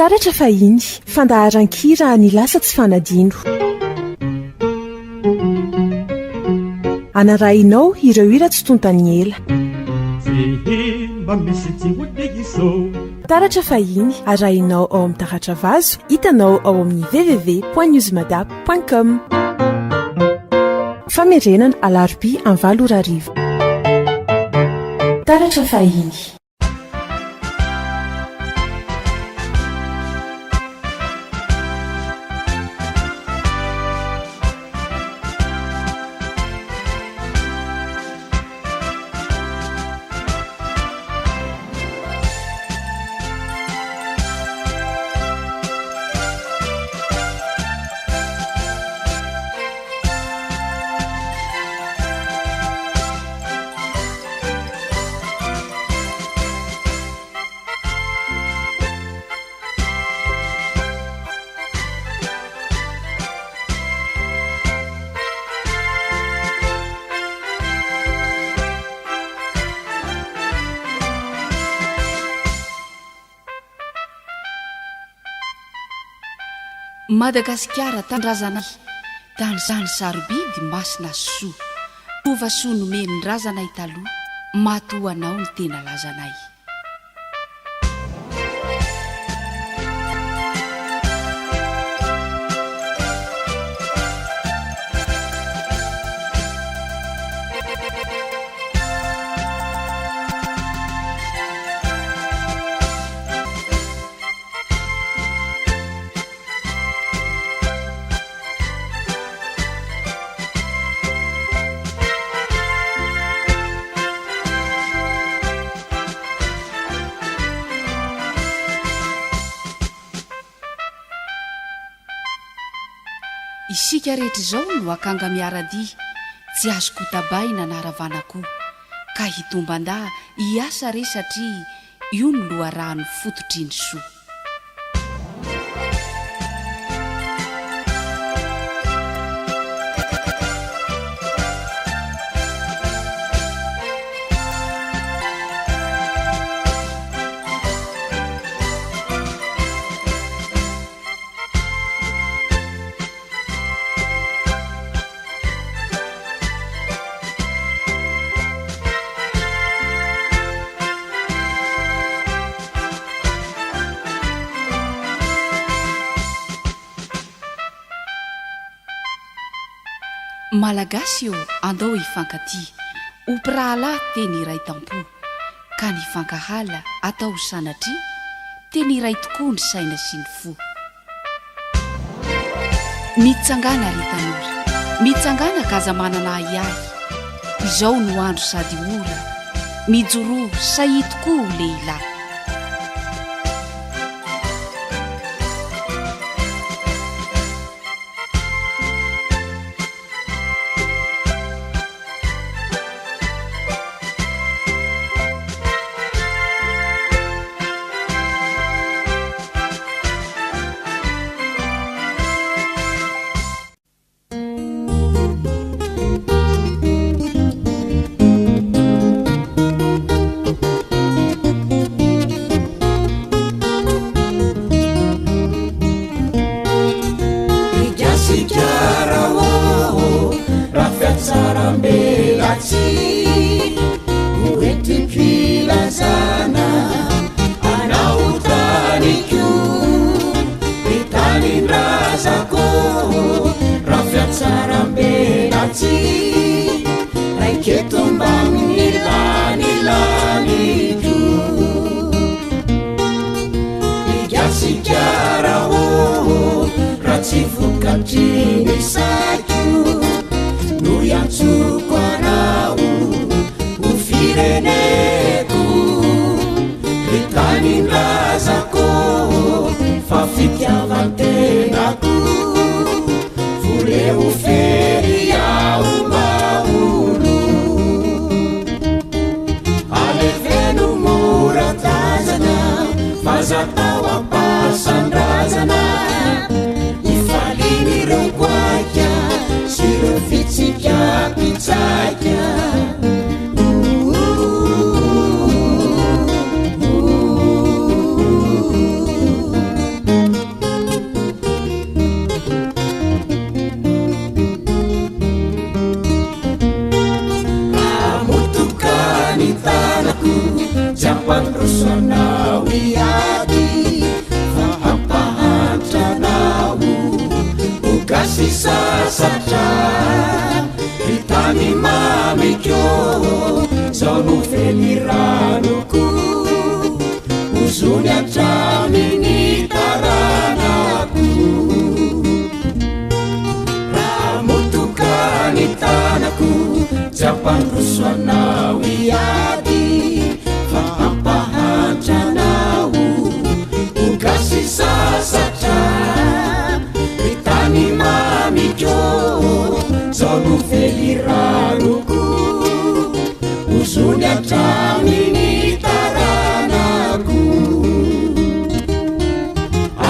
Taratra Fahiny, fandaharan-kira ny lasa tsy fanadino. Anarahinao ireo hira tsy tontany ela. Taratra Fahiny arahinao ao amin'ny Taratra Vazo, hitanao ao amin'ny www.newsmadap.com. Famerenana alarobia amin'ny 7 arivo. Taratra Fahiny. Madagasikara tanindrazanay tany zany sarobidy masina soa tova soa nomenindrazanay taloha matoanao ny tena lazanay. Isika rehetra izao no akanga miaradia tsy azoko tabaina naravanako ka hitombanda hiasa re satria io no loharahany fototriny soa. Malagasy eo andao hifankaty ompirahalahy teny iray tampo ka ny fankahala atao sanatry teny iray tokoa ny saina sy ny fo. Mitsangana ry tanora, mitsangana kaza manana ahiahy izao no andro sady ora mijoro sahy tokoa lehilahy. japandrosanao iady fa hampahatranao ho gasy sasatra vitany mamiko zao no feliranoko ozony atraminy taranako raha motokany tanako japandrosanao iady fa hampahatranao ho gasy sasatra vitany mamiko zao no feliranoko ozony atraminy taranako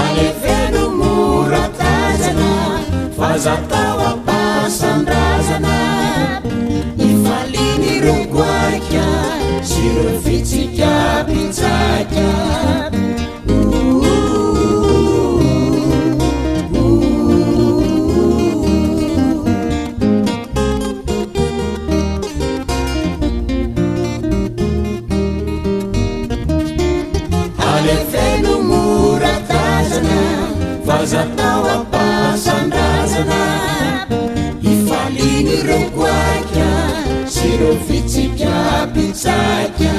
alefeno moratazana fa zatao apasandrazana ifaliny rogoaika sy reo fitsika pitsaka alefeno moratazana fa zatao apasandrazana ifaliny rogoaika sy reo fitsika pitsaka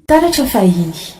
Taratra Fahiny.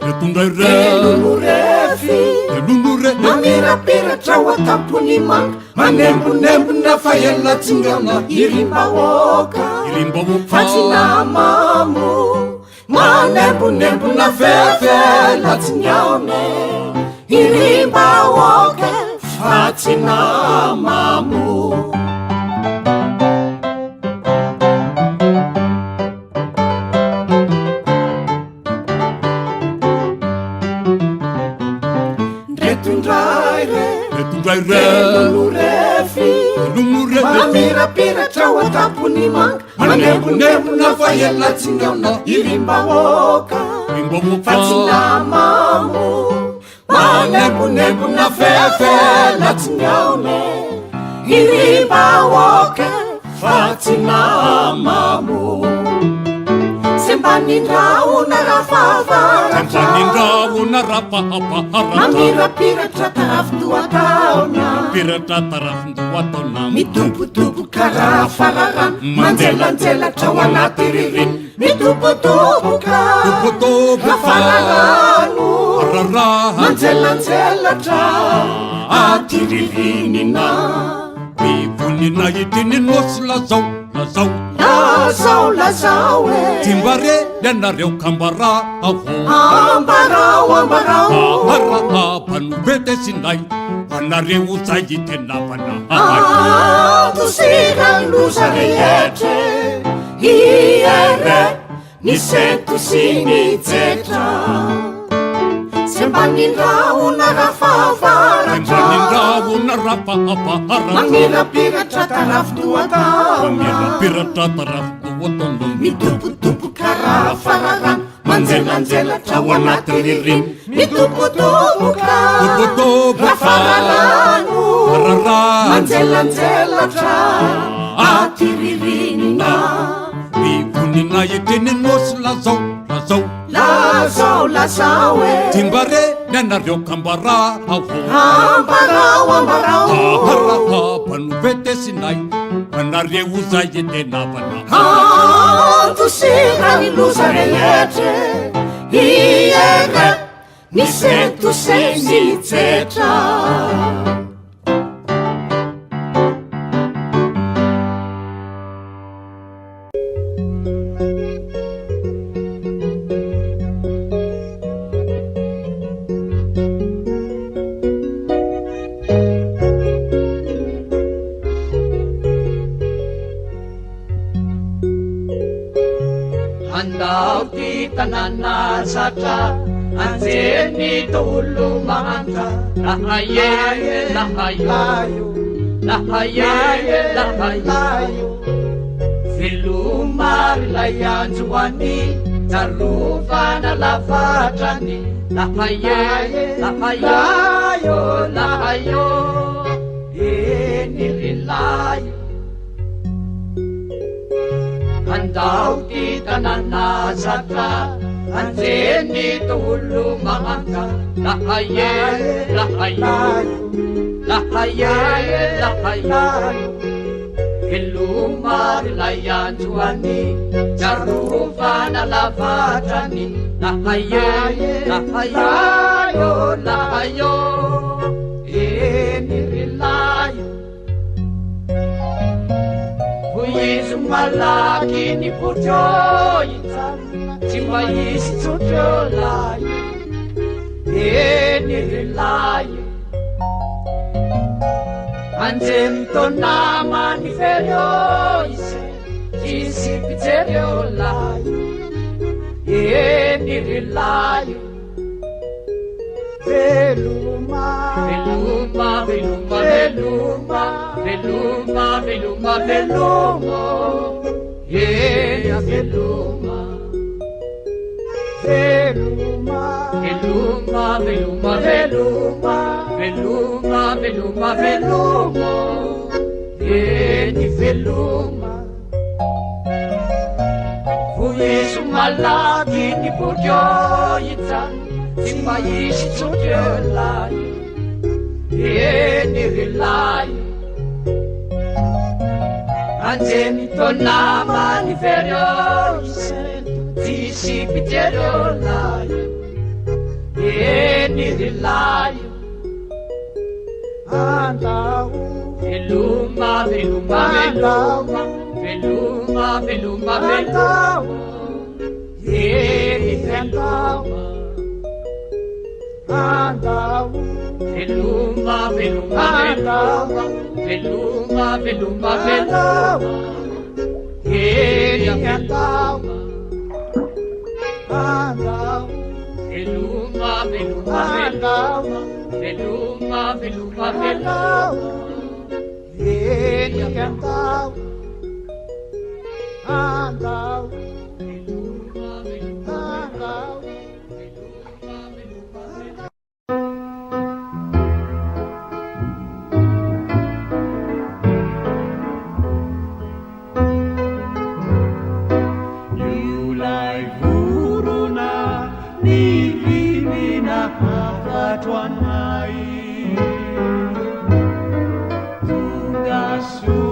retindraive telohorefy mamirapiratra ao atampony manga manembonembona fa elatsingana irimbaoka fatsinamamo manembonembona fefelatsingane irimbaoka fatsinamamo telohorefy mamirapiratra ao atampony manga manembonembona fa elatsingana irimbaoka fatsinamamo manembonembona fefelatsingane irimbaoka fatsinamamo sembanindraona rafavaramamirapiratra tarafindoataona mitobotoboka raha fararana manjelanjelatra ao anaty ririny mitobotoboka rafararano manjelanjelatra aty ririnina bibonina itinynosy lazao timbare ianareo kambara ambarao panovetesinay anareo zay itenavana tosiranoza rehetre iere nisento sy nijetra sembanindraona rafavaratra mamirapiratra tarafindoatao mitobotoboka raha fararana manjelanjelatra ao anaty ririny mitobotoboka raha fararano manjelanjelatra aty ririnina bibonina itinynosy lazao timbare ianareo kambara ambarao panovetesinay anareo zay itenavana tosirany loza rehetre iere nisento sy nijetra handao ty tanàna satra anjeny tolo mahantra lahayo velomary lay androany jarovana lavatrany lahayo eny rilayo handao ty tanàna satra anjeny tolo mahantra lahayo velomary lay androany jarovana lavatrany lahayo eny rilayo izy malaky ny potro itsana tsy mba isy tsotro layo eny rilayo anjeny tonama ny feryo ise isy pijeryo layo eny rilayo veloma enya veloma eny veloma voiso malaky ny potro itsana tsy mba isy tsotro layo eny rilayo anjeny tonama ny feryo isento tsisy pijeryo layo eny rilayo handao veloma veloma veloma veloma veloma veloma handao handao veloma veloma veloma veloma veloma veloma handao handao veloma veloma veloma veloma veloma veloma handao handao veloma veloma handao Tuanai tugasu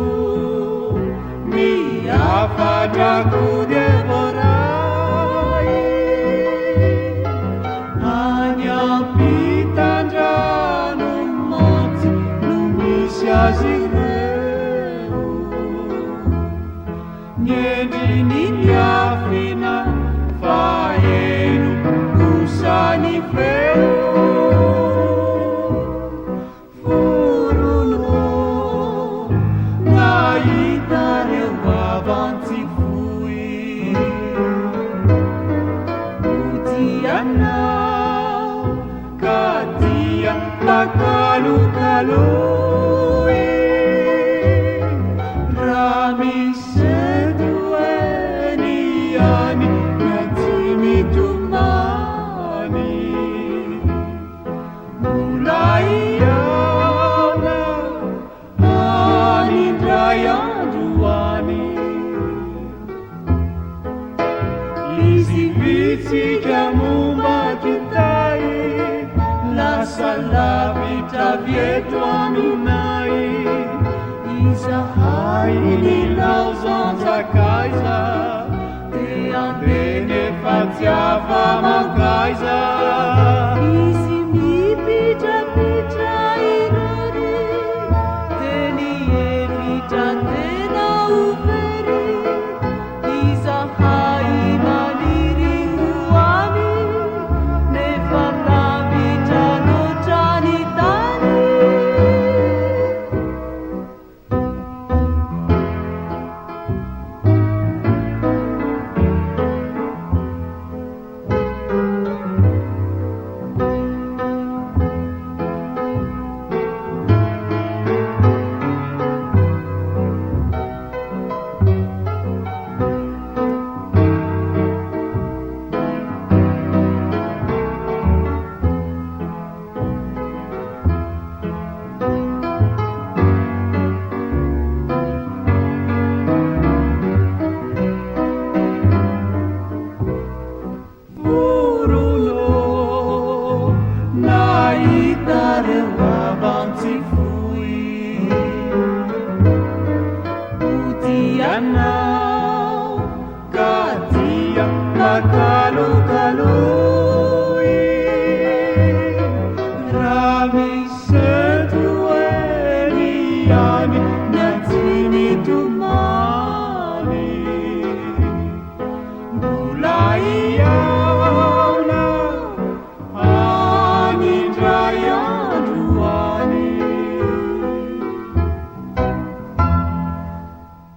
mi apadaku devorai hanya pitandra numot numisiazireu nyedini miafina faenu kusani feu kalu kalu rami sedueni ani natimi tumani mulai yana ani draya duani lisi vici kamumba kitai la vita vieto aminai Isahai nilausanza kaisa te andene faziava maukaisa Isi mi pita pita irori teni evita tena uveri Isahai maniri uani ne farla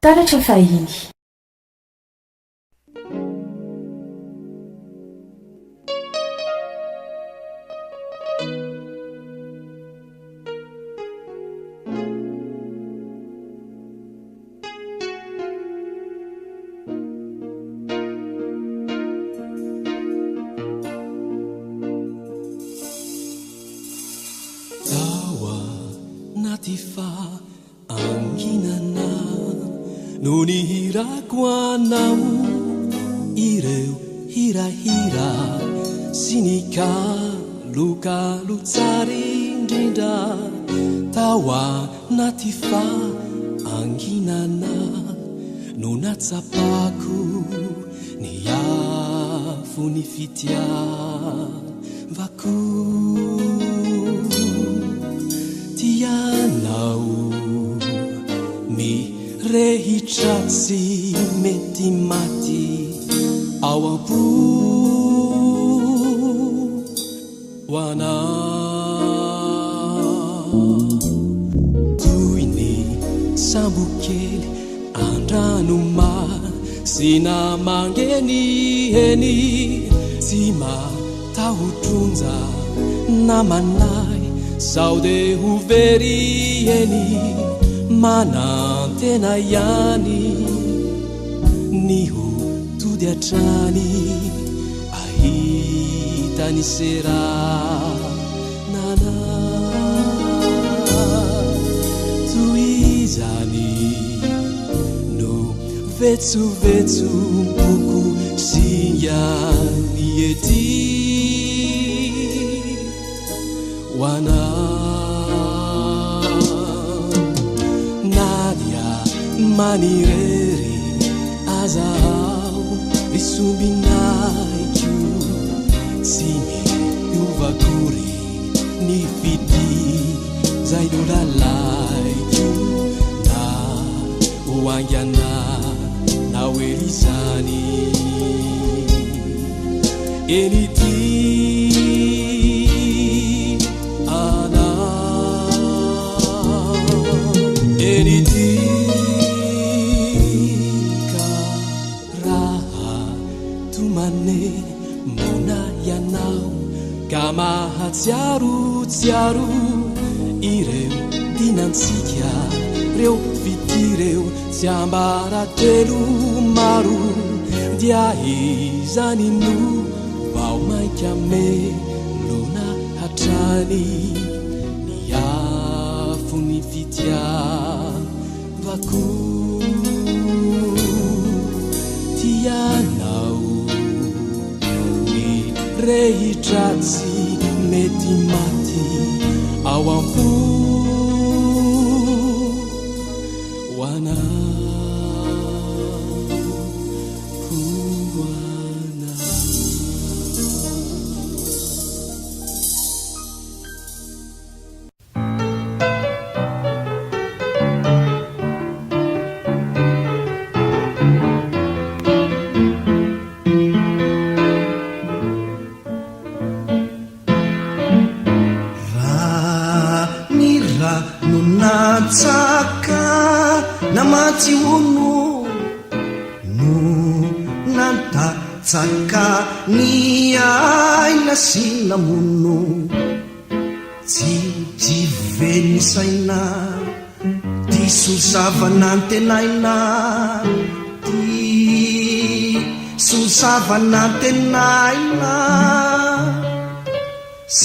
Taratra Fahiny. Tawa natifa anginana no nihirako anao ireo hirahira sy ny kalokalo tsary indrindra tao anaty fa anginana no natsapako ny afo ny fitiavako tia sy mety maty ao ampo hoana toyny sambokely andranoma sy namangeny heny tsy matahotronja namanay sao de hovery heny manantena ihany ny ho tody atrany ahitany sera nana toizany no vetsovetso boko singyany ety hoana nadia manirery azao risombinaiko tsy miovakory ny fity zay no lalaiko na hoangana na oerizany enity ana enity ka raha tomane mona ianao ka mahatsiarotsiaro ireo dinantsika reo fitireo tsy ambaratelo maro dia izany no vao mainka me lona hatrany ny afo ny fitiavako tianao ny rehitratsy mety maty ao ampo hoana tsaka namaty ono no nantatsaka ny aina sy namono tsy venisaina ty sozavanantenaina ty sozavanantenaina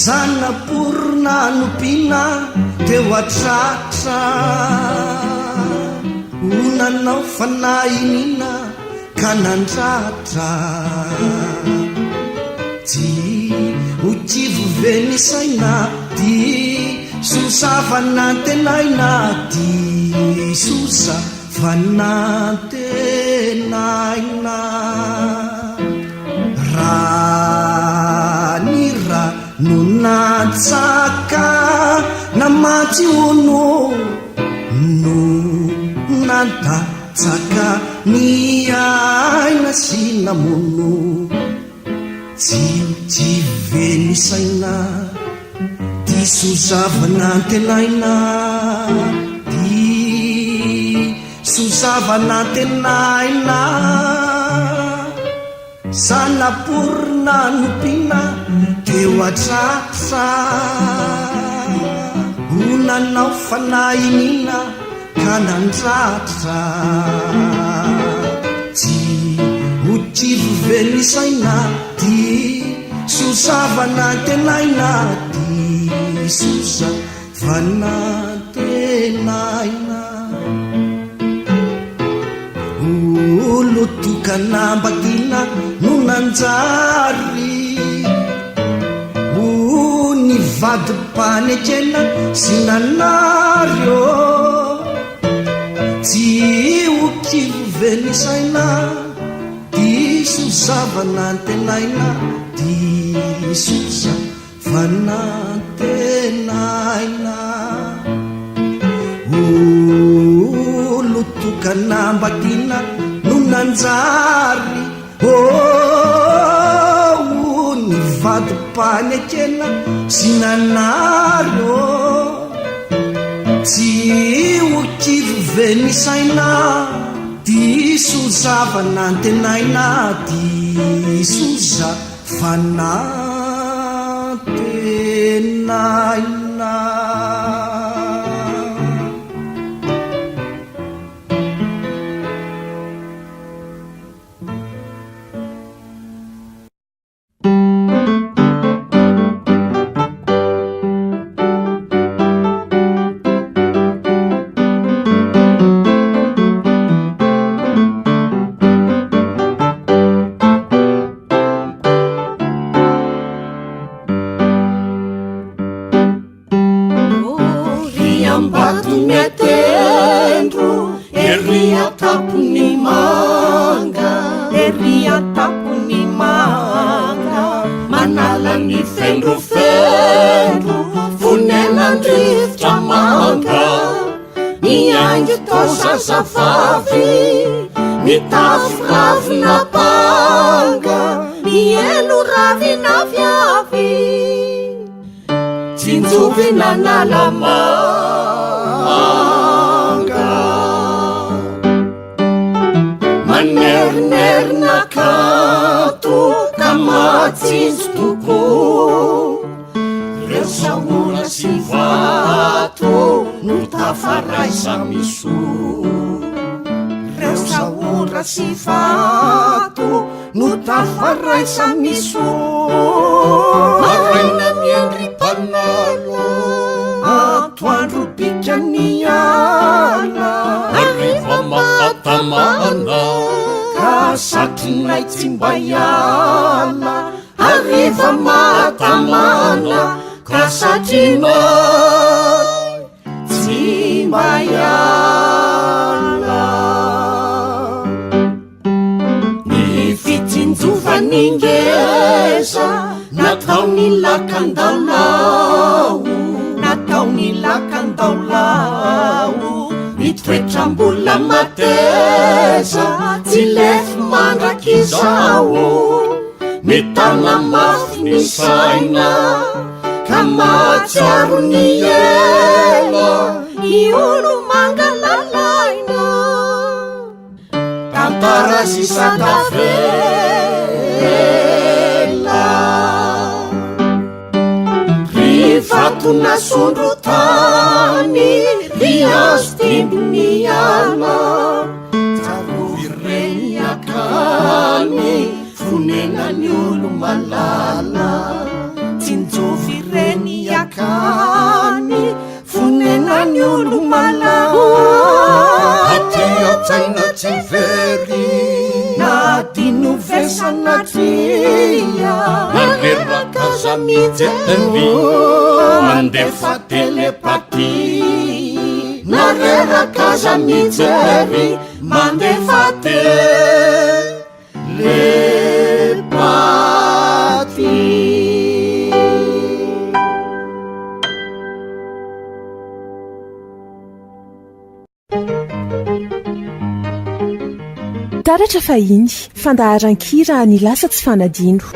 zanaporona nopina teo atratra onanao fanahinina ka nandratra ty otivovenisaina ty sosavanantenaina ty sosavanantenaina ranira no natsaka namaty ono no nantatsaka ny aina sy namono tsy venisaina ty sozavanantenaina ty sozavanantenaina zanaporona nopina teo atratra onanao fanahinina ka nandratra tsy otivovenisaina ty sozavanantenaina ty sozavanantenaina olo tokanambatina no nanjary ny vadimpanekena sy nanaryo tsy okivovenisaina ty sozavanantenaina ty sozavanantenaina olo toka kanambakina no nanjary ny vadimpanekena sy nanaryo tsy okivo venisaina disozavana antenaina disoza fanatenaina. ambatomiatendro ery atapony manga, ery atapony manga, manala ny fendrofendro fonenandrivotra manga, miangy tao zazavavy mitafy ravina panga, mielo ravina viavy tsinjovina nalamanga, manerinerina kato ka matsinjo toko, reo saora sy vato no tafaraisa miso, reo saora sy vato no tafaraisa miso, maraina miendry panalo atoandro pikaniana, ariva mahatamana ka satrinay tsy mba iala, ariva mahatamana ka satrinay tsy mba iala. Ny fitsinjovaningeza natao ny lakan-daolao, natao ny lakan-daolao, mitoetram-bola mateza tsy lefy mandrak'izao, mitana mafy ny saina ka mahatsiaro ny ela, ny olo mangalalaina tantara sisatavela, rivato nasondro tany riazo timbony ala, tsarovireny akany fonenany olo malala, tsinjovireny akany fonenany olo malala, aty atsaina tsy very na dino vesana tria, naneraka zamijery mandefa telepati, nareraka zamijery mandefa telepati. Taratra Fahiny, fandaharan-kira ny lasa tsy fanadino.